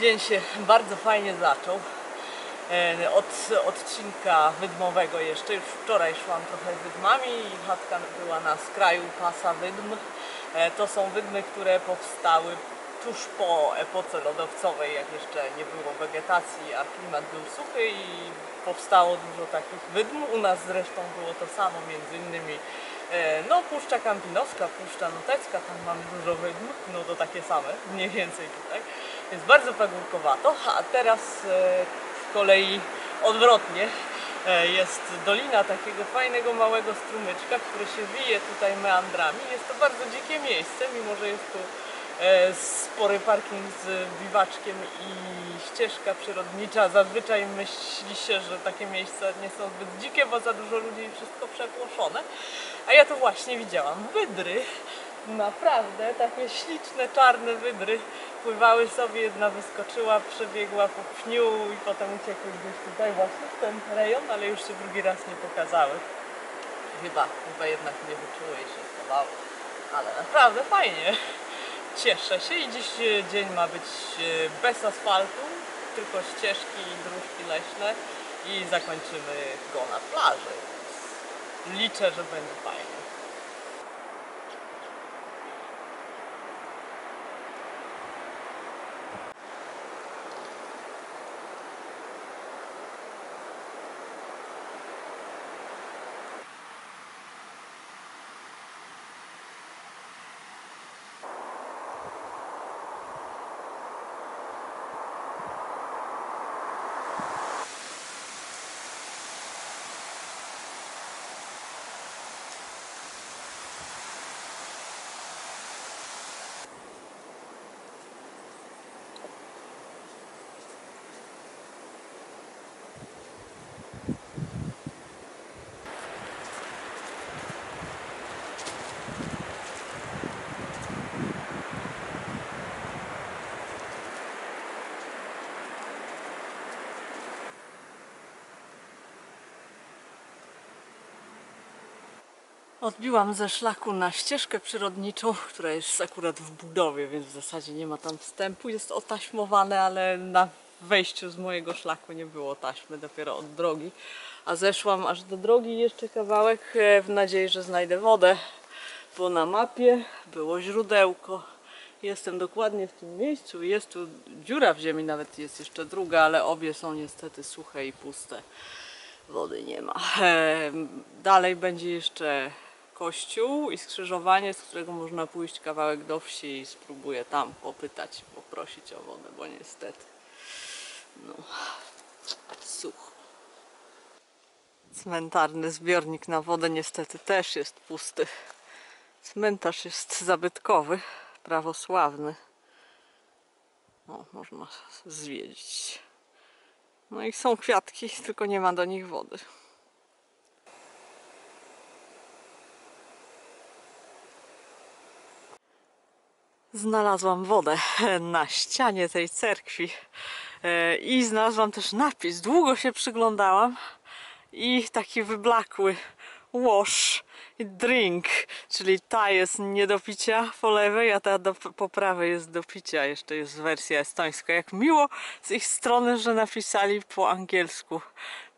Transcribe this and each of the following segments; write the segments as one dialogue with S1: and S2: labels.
S1: Dzień się bardzo fajnie zaczął. Od odcinka wydmowego jeszcze. Już wczoraj szłam trochę wydmami i chatka była na skraju pasa wydm. To są wydmy, które powstały tuż po epoce lodowcowej, jak jeszcze nie było wegetacji, a klimat był suchy i powstało dużo takich wydm. U nas zresztą było to samo, między innymi no, Puszcza Kampinoska, Puszcza Notecka, tam mamy dużo wydm, no to takie same, mniej więcej tutaj. Jest bardzo pagórkowato, a teraz z kolei odwrotnie. Jest dolina takiego fajnego małego strumyczka, który się wije tutaj meandrami. Jest to bardzo dzikie miejsce, mimo że jest tu spory parking z biwaczkiem i ścieżka przyrodnicza. Zazwyczaj myśli się, że takie miejsca nie są zbyt dzikie, bo za dużo ludzi i wszystko przepłoszone. A ja tu właśnie widziałam wydry. Naprawdę takie śliczne, czarne wydry pływały sobie, jedna wyskoczyła, przebiegła po pniu i potem uciekły gdzieś tutaj właśnie w ten rejon, ale już się drugi raz nie pokazały. Chyba jednak nie wyczuły i się schowały. Ale naprawdę fajnie. Cieszę się i dziś dzień ma być bez asfaltu, tylko ścieżki i dróżki leśne i zakończymy go na plaży. Liczę, że będzie fajnie. Odbiłam ze szlaku na ścieżkę przyrodniczą, która jest akurat w budowie, więc w zasadzie nie ma tam wstępu. Jest otaśmowane, ale na wejściu z mojego szlaku nie było taśmy, dopiero od drogi. A zeszłam aż do drogi jeszcze kawałek w nadziei, że znajdę wodę, bo na mapie było źródełko. Jestem dokładnie w tym miejscu. Jest tu dziura w ziemi, nawet jest jeszcze druga, ale obie są niestety suche i puste. Wody nie ma. Dalej będzie jeszcze kościół i skrzyżowanie, z którego można pójść kawałek do wsi i spróbuję tam popytać, poprosić o wodę, bo niestety no, sucho. Cmentarny zbiornik na wodę niestety też jest pusty. Cmentarz jest zabytkowy, prawosławny. O, można zwiedzić. No i są kwiatki, tylko nie ma do nich wody. Znalazłam wodę na ścianie tej cerkwi i znalazłam też napis. Długo się przyglądałam i taki wyblakły wash i drink, czyli ta jest nie do picia po lewej, a ta po prawej jest do picia. Jeszcze jest wersja estońska. Jak miło z ich strony, że napisali po angielsku,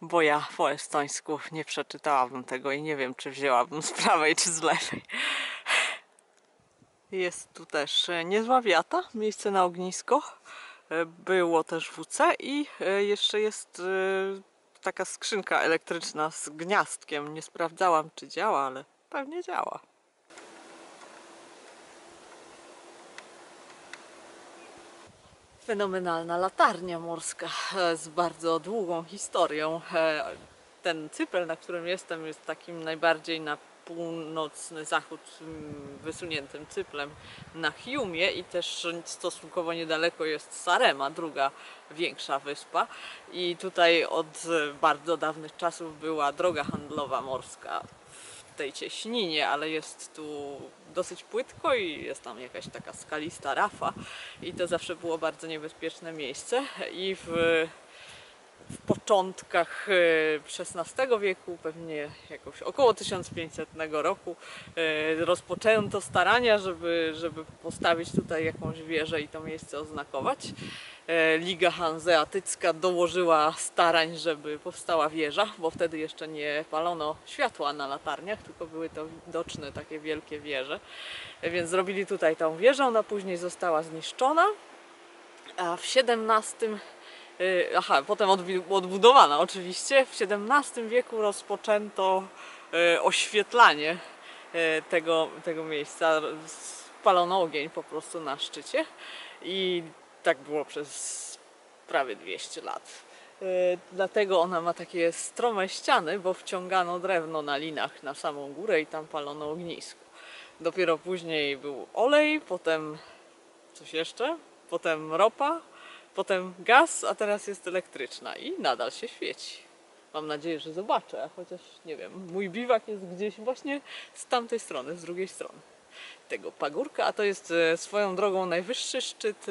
S1: bo ja po estońsku nie przeczytałabym tego i nie wiem, czy wzięłabym z prawej, czy z lewej. Jest tu też niezła wiata, miejsce na ognisko. Było też WC i jeszcze jest taka skrzynka elektryczna z gniazdkiem. Nie sprawdzałam, czy działa, ale pewnie działa. Fenomenalna latarnia morska z bardzo długą historią. Ten cypel, na którym jestem, jest takim najbardziej na północny zachód wysuniętym cyplem na Hiumie i też stosunkowo niedaleko jest Sarema, druga większa wyspa. I tutaj od bardzo dawnych czasów była droga handlowa morska w tej cieśninie, ale jest tu dosyć płytko i jest tam jakaś taka skalista rafa i to zawsze było bardzo niebezpieczne miejsce i w w początkach XVI wieku, pewnie jakoś około 1500 roku, rozpoczęto starania, żeby postawić tutaj jakąś wieżę i to miejsce oznakować. Liga Hanzeatycka dołożyła starań, żeby powstała wieża, bo wtedy jeszcze nie palono światła na latarniach, tylko były to widoczne takie wielkie wieże. Więc zrobili tutaj tą wieżę, ona później została zniszczona, a w XVII potem odbudowana oczywiście. W XVII wieku rozpoczęto oświetlanie tego miejsca. Spalono ogień po prostu na szczycie i tak było przez prawie 200 lat. Dlatego ona ma takie strome ściany, bo wciągano drewno na linach na samą górę i tam palono ognisko. Dopiero później był olej, potem coś jeszcze, potem ropa, potem gaz, a teraz jest elektryczna i nadal się świeci. Mam nadzieję, że zobaczę, a chociaż nie wiem, mój biwak jest gdzieś właśnie z tamtej strony, z drugiej strony tego pagórka, a to jest swoją drogą najwyższy szczyt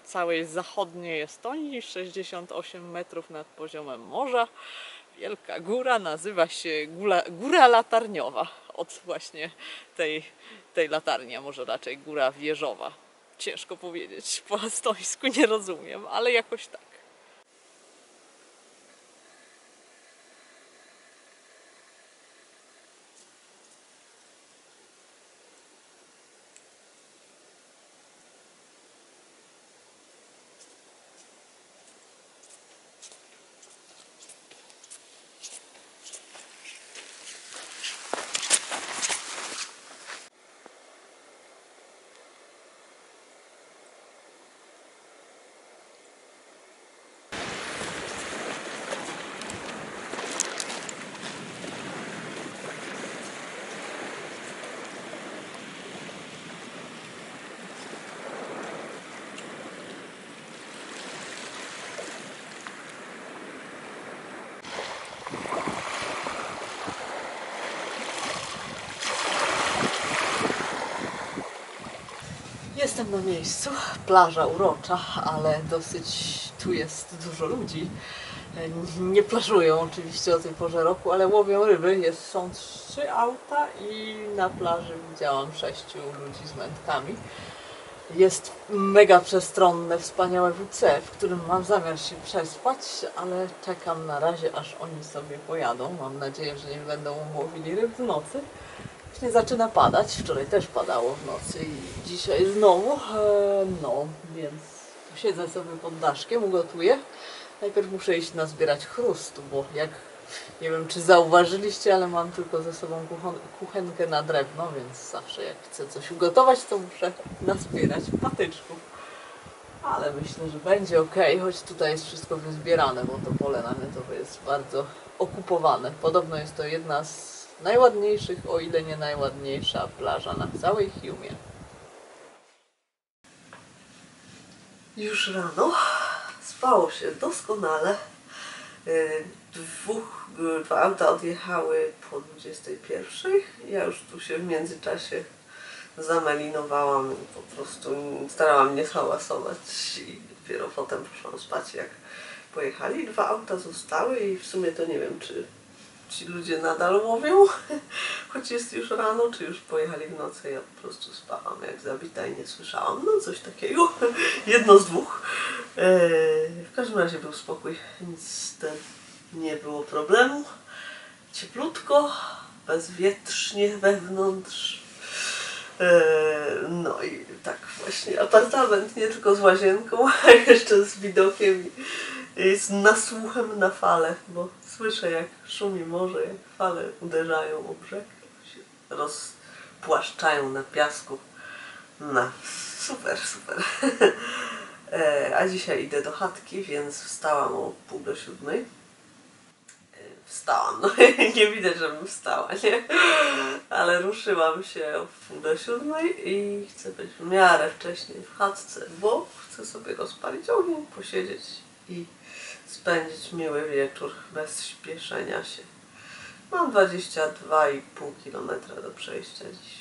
S1: całej zachodniej Estonii, 68 metrów nad poziomem morza. Wielka góra, nazywa się Góra Latarniowa, od właśnie tej latarni, a może raczej Góra Wieżowa. Ciężko powiedzieć, po estońsku nie rozumiem, ale jakoś tak. Jestem na miejscu, plaża urocza, ale dosyć tu jest dużo ludzi. Nie plażują oczywiście o tej porze roku, ale łowią ryby. Są 3 auta i na plaży widziałam 6 ludzi z wędkami. Jest mega przestronne, wspaniałe WC, w którym mam zamiar się przespać, ale czekam na razie, aż oni sobie pojadą. Mam nadzieję, że nie będą łowili ryb w nocy. Właśnie zaczyna padać, wczoraj też padało w nocy i dzisiaj znowu, więc siedzę sobie pod daszkiem, ugotuję. Najpierw muszę iść nazbierać chrustu, bo jak, nie wiem czy zauważyliście, ale mam tylko ze sobą kuchenkę na drewno, więc zawsze jak chcę coś ugotować, to muszę nazbierać patyczków. Ale myślę, że będzie ok, choć tutaj jest wszystko wyzbierane, bo to pole namiotowe jest bardzo okupowane. Podobno jest to jedna z najładniejszych, o ile nie najładniejsza plaża na całej Hiumie. Już rano, spało się doskonale. Dwa auta odjechały po 21. Ja już tu się w międzyczasie zamelinowałam, po prostu starałam nie hałasować i dopiero potem poszłam spać, jak pojechali. 2 auta zostały i w sumie to nie wiem, czy ci ludzie nadal łowią, choć jest już rano, czy już pojechali w nocy. Ja po prostu spałam jak zabita i nie słyszałam, no coś takiego, jedno z dwóch. W każdym razie był spokój, nic nie było problemu, cieplutko, bezwietrznie wewnątrz. No i tak właśnie apartament nie tylko z łazienką, a jeszcze z widokiem i z nasłuchem na fale, bo słyszę jak szumi morze, jak fale uderzają o brzeg, się rozpłaszczają na piasku. No, super, super. A dzisiaj idę do chatki, więc wstałam o 6:30. Wstałam, no nie widać, żebym wstała, nie? Ale ruszyłam się o 6:30 i chcę być w miarę wcześniej w chatce, bo chcę sobie rozpalić ogień, posiedzieć i spędzić miły wieczór bez śpieszenia się. Mam 22,5 km do przejścia dziś.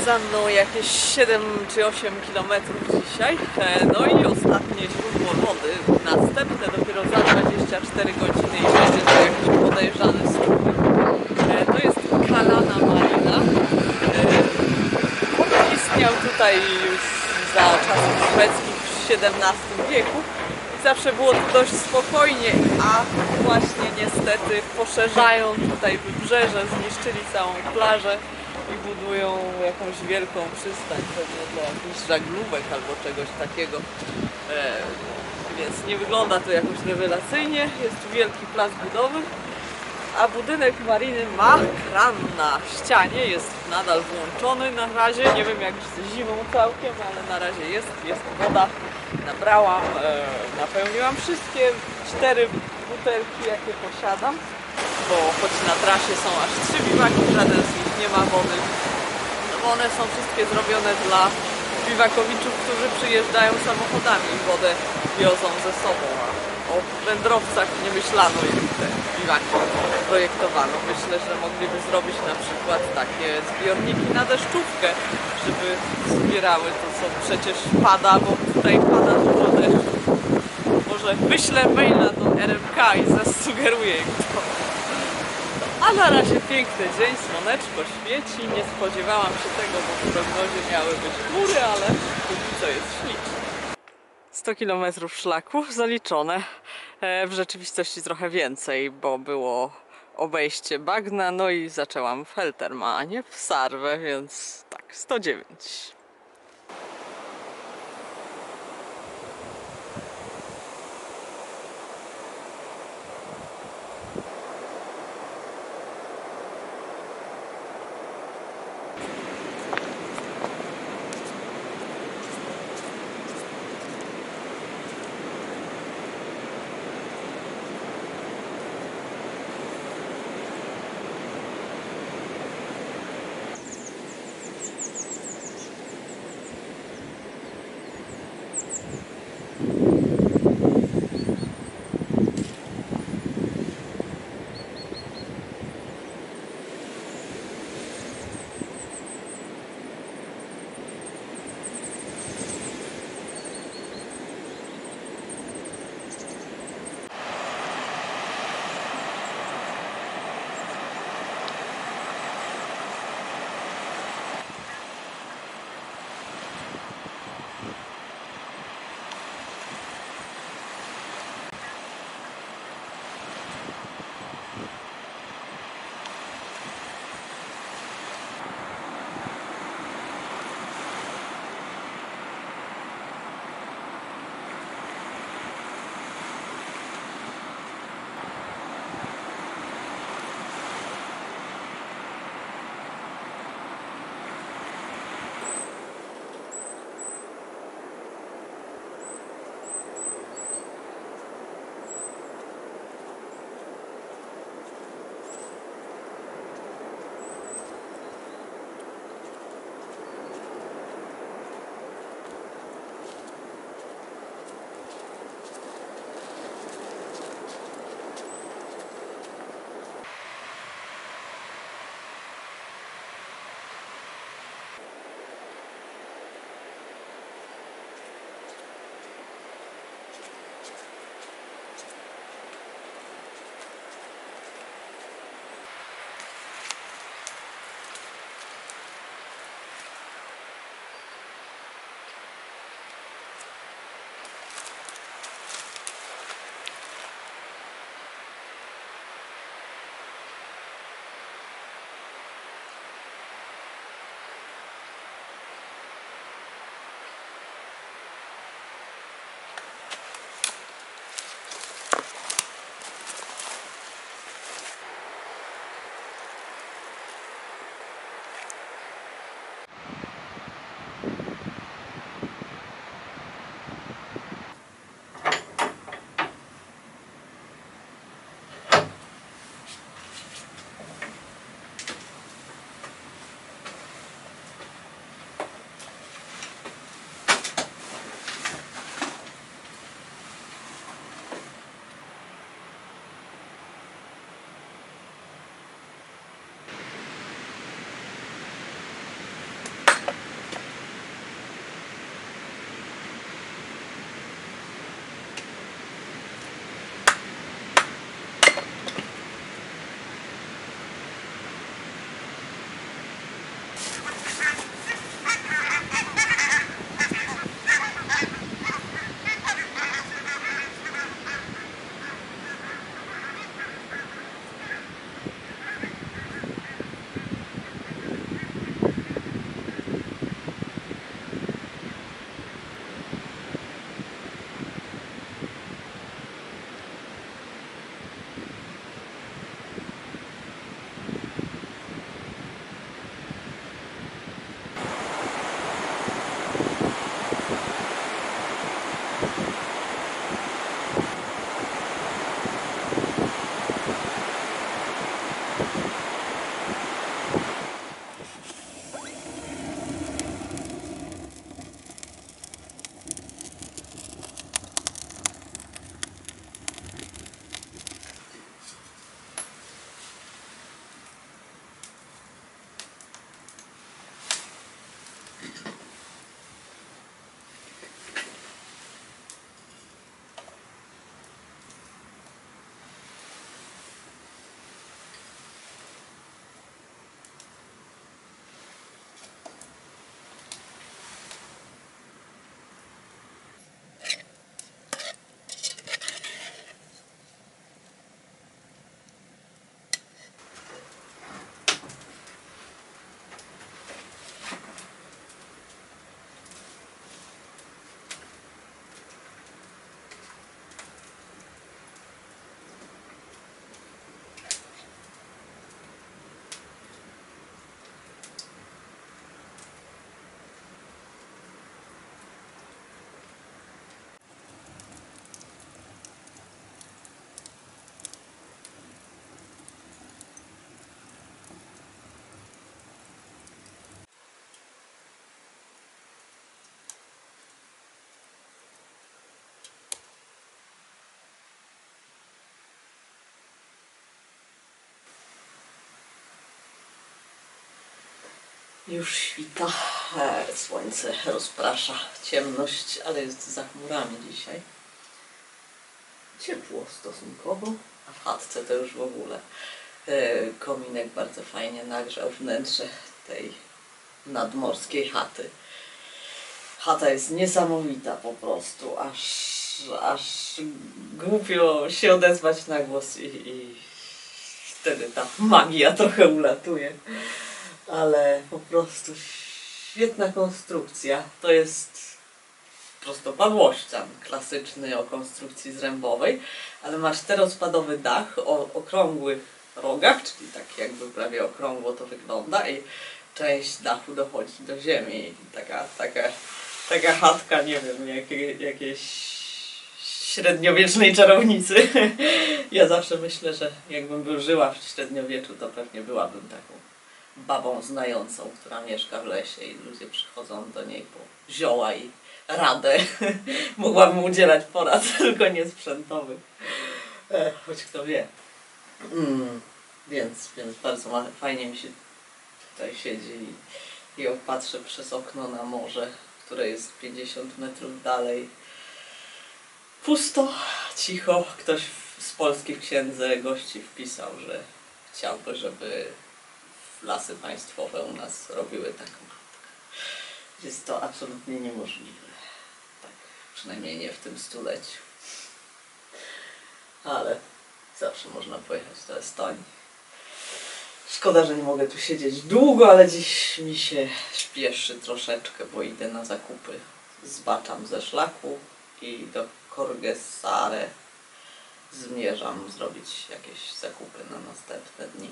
S1: za mną jakieś 7 czy 8 kilometrów dzisiaj. No i ostatnie źródło wody, następne dopiero za 24 godziny i będzie to jakiś podejrzany strumień. To jest Kalana Marina. Istniał tutaj już za czasów szwedzkich w XVII wieku. Zawsze było tu dość spokojnie, a właśnie niestety poszerzają tutaj wybrzeże, zniszczyli całą plażę i budują jakąś wielką przystań, pewnie dla jakichś żaglówek albo czegoś takiego. Więc nie wygląda to jakoś rewelacyjnie, jest tu wielki plac budowy, a budynek mariny ma kran na ścianie, jest nadal włączony na razie, nie wiem jak z zimą całkiem, ale na razie jest woda. Nabrałam, napełniłam wszystkie 4 butelki jakie posiadam, bo choć na trasie są aż 3 biwaki, żaden z nich nie ma wody, no bo one są wszystkie zrobione dla biwakowiczów, którzy przyjeżdżają samochodami i wodę wiozą ze sobą, a o wędrowcach nie myślano, jak te biwaki projektowano. Myślę, że mogliby zrobić na przykład takie zbiorniki na deszczówkę, żeby zbierały to, co przecież pada, bo tutaj pada dużo deszczu. Może wyślę maila do RMK i zasugeruję im to. A na razie piękny dzień, słoneczko świeci, nie spodziewałam się tego, bo w prognozie miały być chmury, ale póki co jest ślicznie. 100 km szlaku zaliczone, w rzeczywistości trochę więcej, bo było obejście bagna, no i zaczęłam w Helterma, a nie w Sarwę, więc tak, 109. Już świta, słońce rozprasza ciemność, ale jest za chmurami dzisiaj. Ciepło stosunkowo, a w chatce to już w ogóle. Kominek bardzo fajnie nagrzał wnętrze tej nadmorskiej chaty. Chata jest niesamowita po prostu, aż głupio się odezwać na głos i wtedy ta magia trochę ulatuje. Ale po prostu świetna konstrukcja. To jest prostopadłościan klasyczny o konstrukcji zrębowej, ale ma czterospadowy dach o okrągłych rogach, czyli tak jakby prawie okrągło to wygląda i część dachu dochodzi do ziemi. Taka chatka, nie wiem, jakiejś średniowiecznej czarownicy. Ja zawsze myślę, że jakbym żyła w średniowieczu, to pewnie byłabym taką babą znającą, która mieszka w lesie i ludzie przychodzą do niej po zioła i radę. Mogłabym udzielać porad, tylko nie sprzętowych. Choć kto wie. Więc bardzo fajnie mi się tutaj siedzi i patrzę przez okno na morze, które jest 50 metrów dalej. Pusto, cicho. Ktoś z Polski w księdze gości wpisał, że chciałby, żeby Lasy Państwowe u nas robiły taką chatkę. Jest to absolutnie niemożliwe. Tak, przynajmniej nie w tym stuleciu. Ale zawsze można pojechać do Estonii. Szkoda, że nie mogę tu siedzieć długo, ale dziś mi się śpieszy troszeczkę, bo idę na zakupy. Zbaczam ze szlaku i do Korgessare zmierzam zrobić jakieś zakupy na następne dni.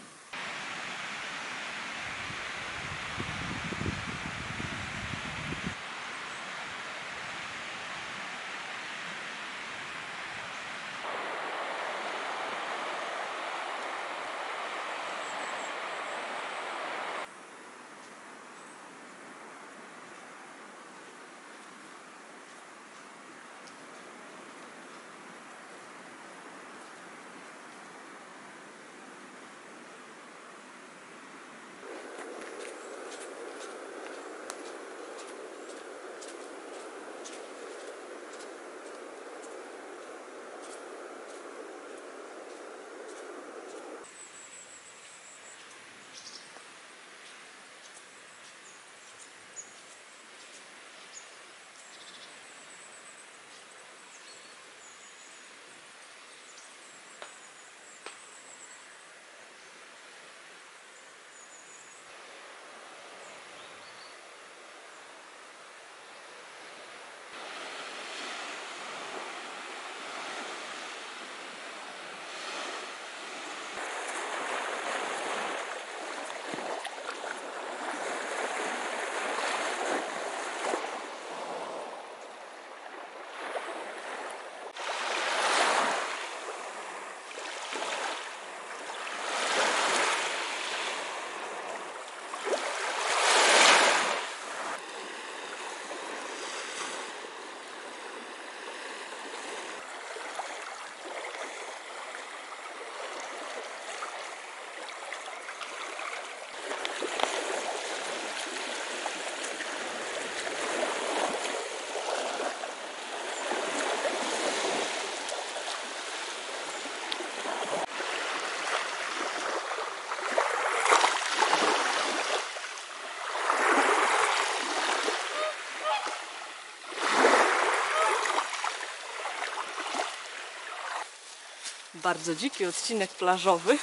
S1: Bardzo dziki odcinek plażowy.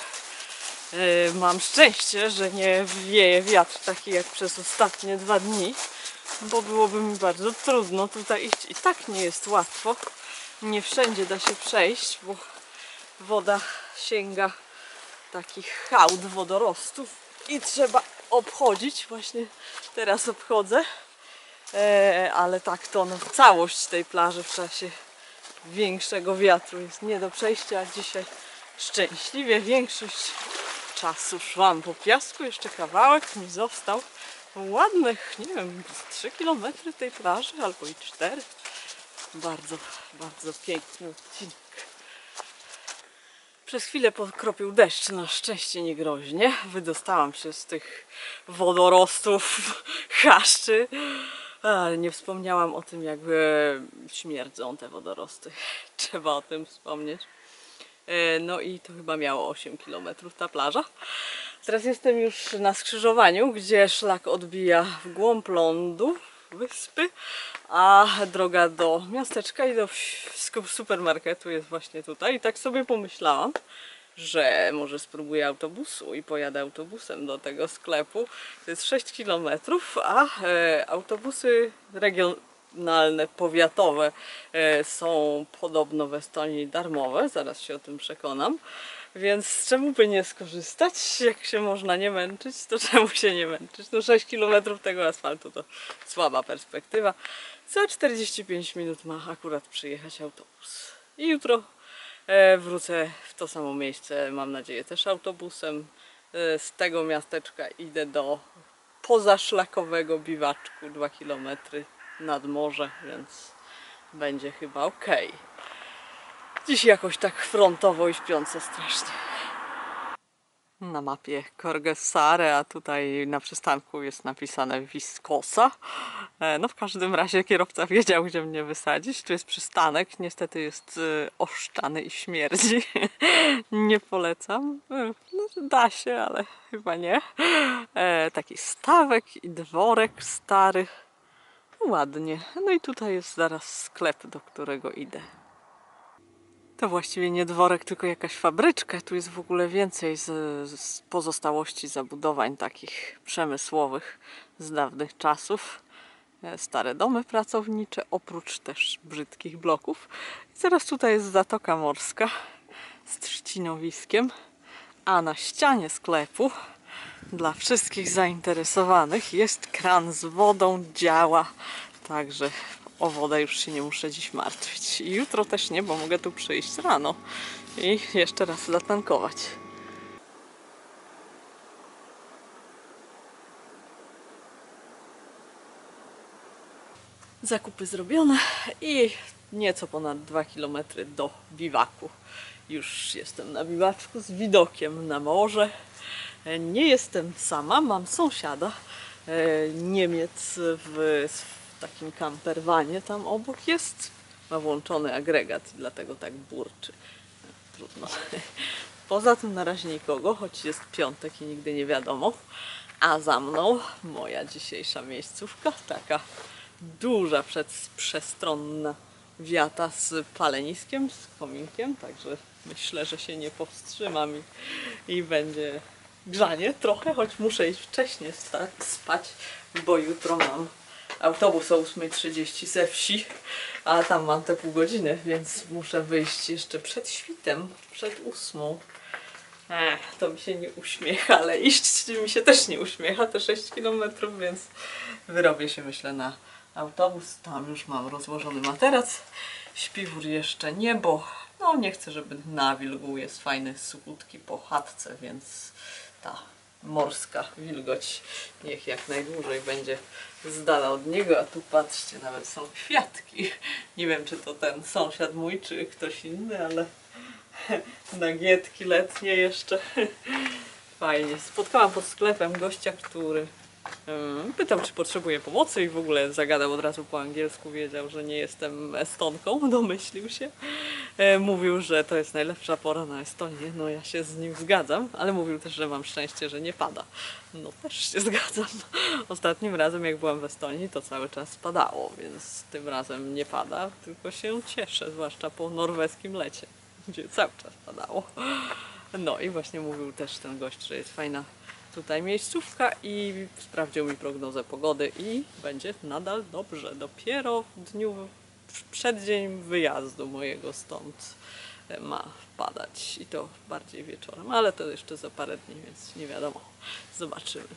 S1: Mam szczęście, że nie wieje wiatr taki jak przez ostatnie 2 dni, bo byłoby mi bardzo trudno tutaj iść. I tak nie jest łatwo. Nie wszędzie da się przejść, bo woda sięga takich hałd wodorostów i trzeba obchodzić. Właśnie teraz obchodzę. Ale tak to całość tej plaży w czasie większego wiatru jest nie do przejścia, a dzisiaj szczęśliwie większość czasu szłam po piasku, jeszcze kawałek mi został, ładnych, nie wiem, 3 km tej plaży albo i 4. Bardzo, bardzo piękny odcinek. Przez chwilę pokropił deszcz, na szczęście nie groźnie. Wydostałam się z tych wodorostów, chaszczy. Ale nie wspomniałam o tym, jak śmierdzą te wodorosty. Trzeba o tym wspomnieć. No i to chyba miało 8 km ta plaża. Teraz jestem już na skrzyżowaniu, gdzie szlak odbija w głąb lądu, wyspy, a droga do miasteczka i do supermarketu jest właśnie tutaj. I tak sobie pomyślałam, że może spróbuję autobusu i pojadę autobusem do tego sklepu. To jest 6 km, a autobusy regionalne, powiatowe są podobno w Estonii darmowe. Zaraz się o tym przekonam. Więc czemu by nie skorzystać? Jak się można nie męczyć, to czemu się nie męczyć? No 6 km tego asfaltu to słaba perspektywa. Za 45 minut ma akurat przyjechać autobus. I jutro wrócę w to samo miejsce, mam nadzieję też autobusem. Z tego miasteczka idę do pozaszlakowego biwaczku 2 km nad morze, więc będzie chyba ok. Dziś jakoś tak frontowo i śpiąco strasznie. Na mapie Korgessare, a tutaj na przystanku jest napisane Viskosa. No w każdym razie kierowca wiedział, gdzie mnie wysadzić. Tu jest przystanek, niestety jest oszczany i śmierdzi. Nie polecam. No, da się, ale chyba nie. Taki stawek i dworek stary. Ładnie. No i tutaj jest zaraz sklep, do którego idę. To właściwie nie dworek, tylko jakaś fabryczka. Tu jest w ogóle więcej z pozostałości zabudowań takich przemysłowych z dawnych czasów. Stare domy pracownicze, oprócz też brzydkich bloków. I teraz tutaj jest Zatoka Morska z trzcinowiskiem, a na ścianie sklepu dla wszystkich zainteresowanych jest kran z wodą, działa, także o wodę już się nie muszę dziś martwić. I jutro też nie, bo mogę tu przyjść rano i jeszcze raz zatankować. Zakupy zrobione i nieco ponad 2 km do biwaku. Już jestem na biwaczku z widokiem na morze. Nie jestem sama, mam sąsiada, Niemiec w takim camperwanie tam obok jest. Ma włączony agregat, dlatego tak burczy. Trudno. Poza tym na razie nikogo, choć jest piątek i nigdy nie wiadomo. A za mną moja dzisiejsza miejscówka, taka duża, przestronna wiata z paleniskiem, z kominkiem, także myślę, że się nie powstrzymam i będzie grzanie trochę, choć muszę iść wcześniej spać, bo jutro mam autobus o 8:30 ze wsi, a tam mam te pół godziny, więc muszę wyjść jeszcze przed świtem, przed 8. To mi się nie uśmiecha, ale iść mi się też nie uśmiecha, te 6 km, więc wyrobię się, myślę, na autobus. Tam już mam rozłożony materac. Śpiwór jeszcze nie, bo no nie chcę, żeby nawilgł. Jest fajny sukutki po chatce, więc ta morska wilgoć niech jak najdłużej będzie z dala od niego. A tu patrzcie, nawet są kwiatki. Nie wiem, czy to ten sąsiad mój, czy ktoś inny, ale nagietki letnie jeszcze. Fajnie. Spotkałam pod sklepem gościa, który pytał, czy potrzebuje pomocy i w ogóle zagadał od razu po angielsku, wiedział, że nie jestem Estonką, domyślił się. Mówił, że to jest najlepsza pora na Estonię, no ja się z nim zgadzam, ale mówił też, że mam szczęście, że nie pada. No też się zgadzam. Ostatnim razem jak byłam w Estonii, to cały czas padało, więc tym razem nie pada, tylko się cieszę, zwłaszcza po norweskim lecie, gdzie cały czas padało. No i właśnie mówił też ten gość, że jest fajna tutaj miejscówka i sprawdził mi prognozę pogody i będzie nadal dobrze. Dopiero w dniu, w przeddzień wyjazdu mojego stąd ma padać i to bardziej wieczorem, ale to jeszcze za parę dni, więc nie wiadomo. Zobaczymy.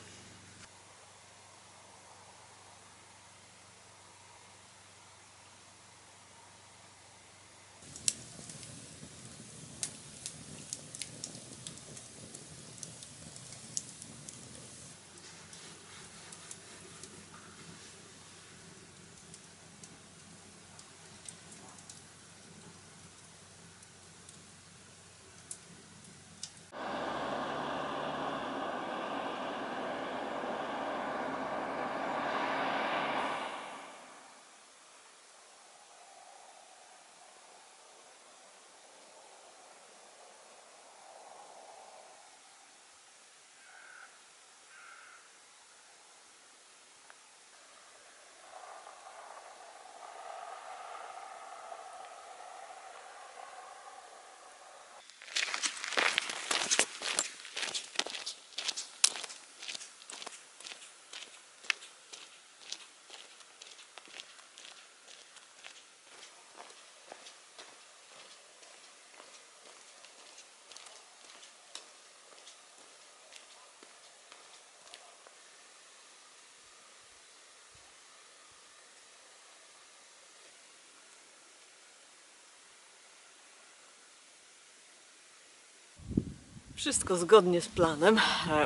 S1: Wszystko zgodnie z planem.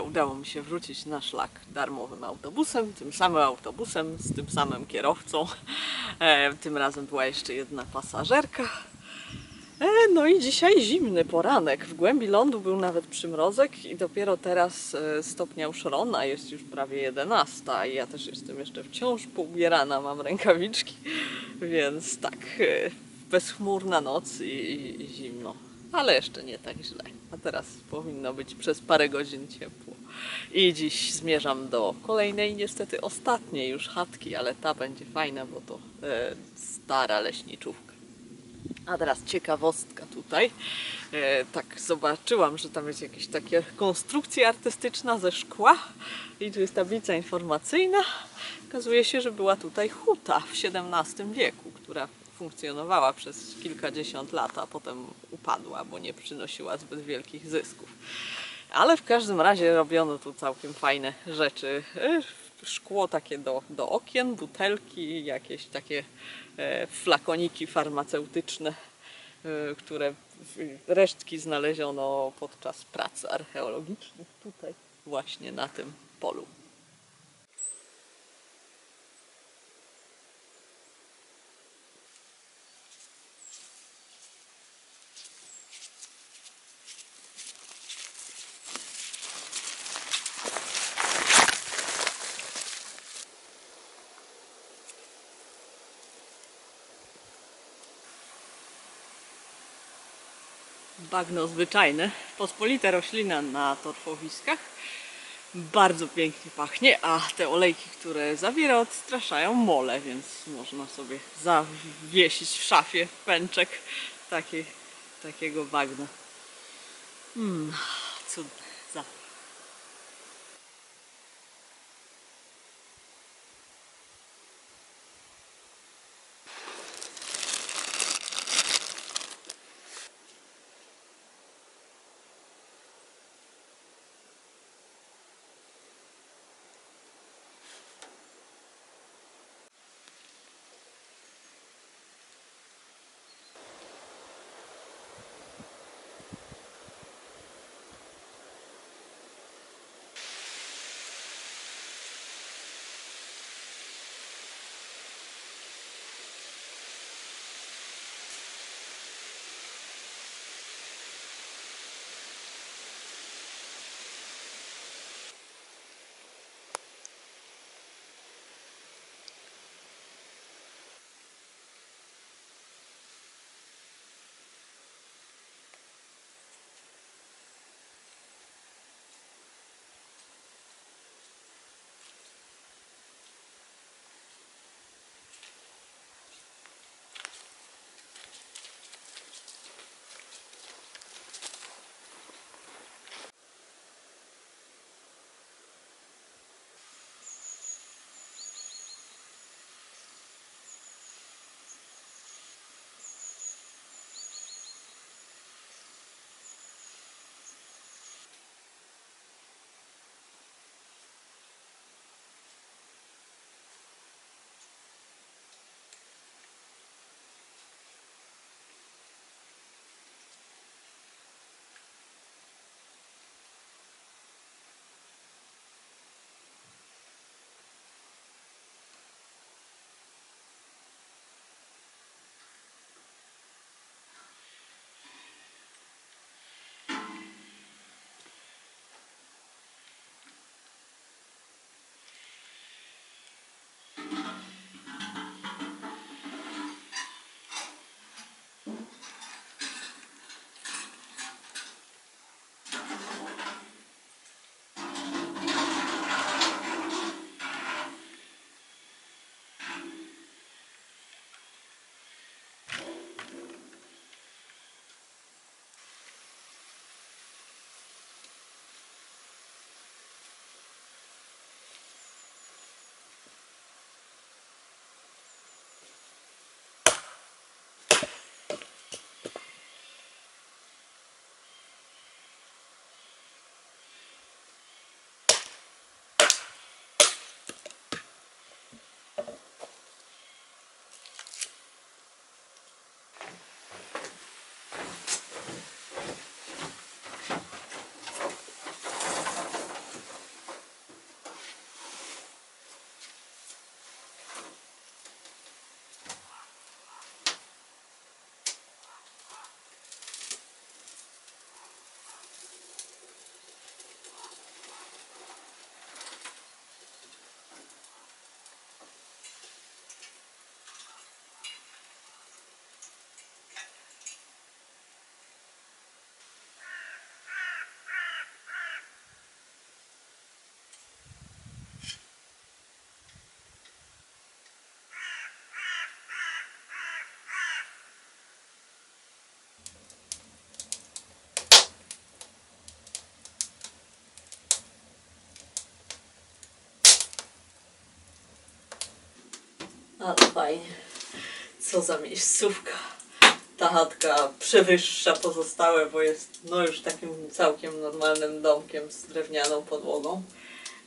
S1: Udało mi się wrócić na szlak darmowym autobusem, tym samym autobusem, z tym samym kierowcą. Tym razem była jeszcze jedna pasażerka. No i dzisiaj zimny poranek. W głębi lądu był nawet przymrozek i dopiero teraz stopniał szron, a jest już prawie 11. I ja też jestem jeszcze wciąż poubierana, mam rękawiczki, więc tak, bezchmurna noc i zimno. Ale jeszcze nie tak źle. A teraz powinno być przez parę godzin ciepło. I dziś zmierzam do kolejnej, niestety ostatniej już chatki, ale ta będzie fajna, bo to stara leśniczówka. A teraz ciekawostka tutaj. Tak zobaczyłam, że tam jest jakaś taka konstrukcja artystyczna ze szkła i tu jest tablica informacyjna. Okazuje się, że była tutaj huta w XVII wieku, która funkcjonowała przez kilkadziesiąt lat, a potem upadła, bo nie przynosiła zbyt wielkich zysków. Ale w każdym razie robiono tu całkiem fajne rzeczy. Szkło takie do okien, butelki, jakieś takie flakoniki farmaceutyczne, które resztki znaleziono podczas prac archeologicznych tutaj właśnie na tym polu. Bagno zwyczajne, pospolita roślina na torfowiskach. Bardzo pięknie pachnie, a te olejki, które zawiera, odstraszają mole, więc można sobie zawiesić w szafie pęczek takiego bagna. Cudne. ale fajnie. Co za miejscówka. Ta chatka przewyższa pozostałe, bo jest no już takim całkiem normalnym domkiem z drewnianą podłogą.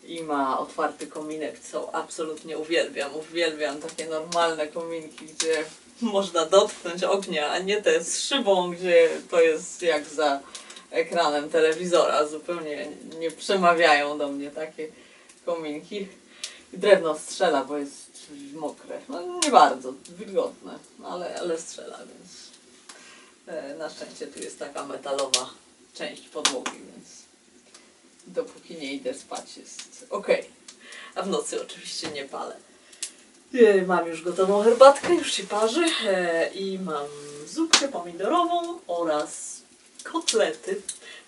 S1: I ma otwarty kominek, co absolutnie uwielbiam. Uwielbiam takie normalne kominki, gdzie można dotknąć ognia, a nie te z szybą, gdzie to jest jak za ekranem telewizora. Zupełnie nie przemawiają do mnie takie kominki. I drewno strzela, bo jest mokre. No nie bardzo, wilgotne, ale strzela, więc na szczęście tu jest taka metalowa część podłogi, więc dopóki nie idę spać jest ok. A w nocy oczywiście nie palę. Mam już gotową herbatkę, już się parzy i mam zupkę pomidorową oraz kotlety,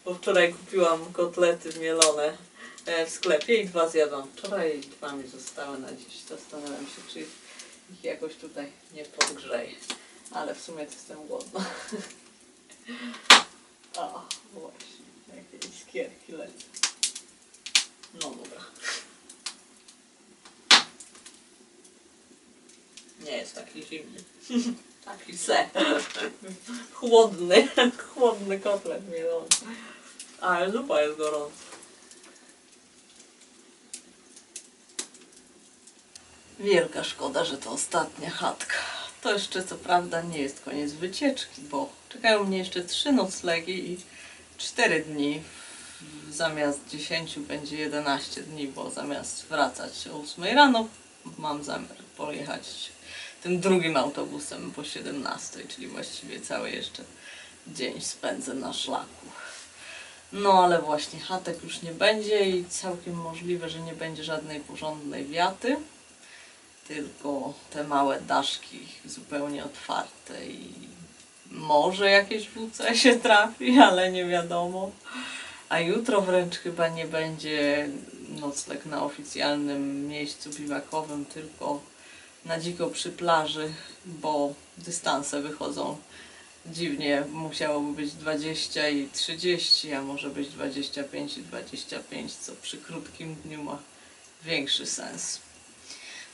S1: bo wczoraj kupiłam kotlety mielone w sklepie i 2 zjadłam wczoraj i 2 mi zostały na dziś. Zastanawiam się, czy ich jakoś tutaj nie podgrzeję, ale w sumie to jestem głodna. O, właśnie, jakieś iskierki lecą. No dobra. Nie jest taki zimny. Taki chłodny. Chłodny kotlet mielony. Ale zupa jest gorąca. Wielka szkoda, że to ostatnia chatka. To jeszcze co prawda nie jest koniec wycieczki, bo czekają mnie jeszcze 3 noclegi i 4 dni. Zamiast 10 będzie 11 dni, bo zamiast wracać o 8 rano mam zamiar pojechać tym drugim autobusem po 17, czyli właściwie cały jeszcze dzień spędzę na szlaku. No ale właśnie chatek już nie będzie i całkiem możliwe, że nie będzie żadnej porządnej wiaty, tylko te małe daszki zupełnie otwarte i może jakieś WC się trafi, ale nie wiadomo. A jutro wręcz chyba nie będzie nocleg na oficjalnym miejscu biwakowym, tylko na dziko przy plaży, bo dystanse wychodzą dziwnie. Musiałoby być 20 i 30, a może być 25 i 25, co przy krótkim dniu ma większy sens.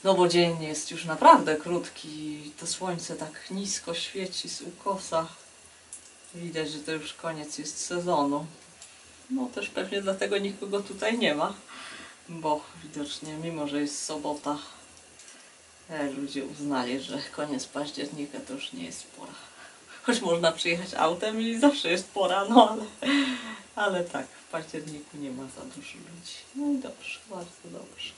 S1: No bo dzień jest już naprawdę krótki, to słońce tak nisko świeci z ukosa. Widać, że to już koniec jest sezonu. No też pewnie dlatego nikogo tutaj nie ma, bo widocznie mimo, że jest sobota, ludzie uznali, że koniec października to już nie jest pora. Choć można przyjechać autem i zawsze jest pora, no ale tak, w październiku nie ma za dużo ludzi. No i dobrze, bardzo dobrze.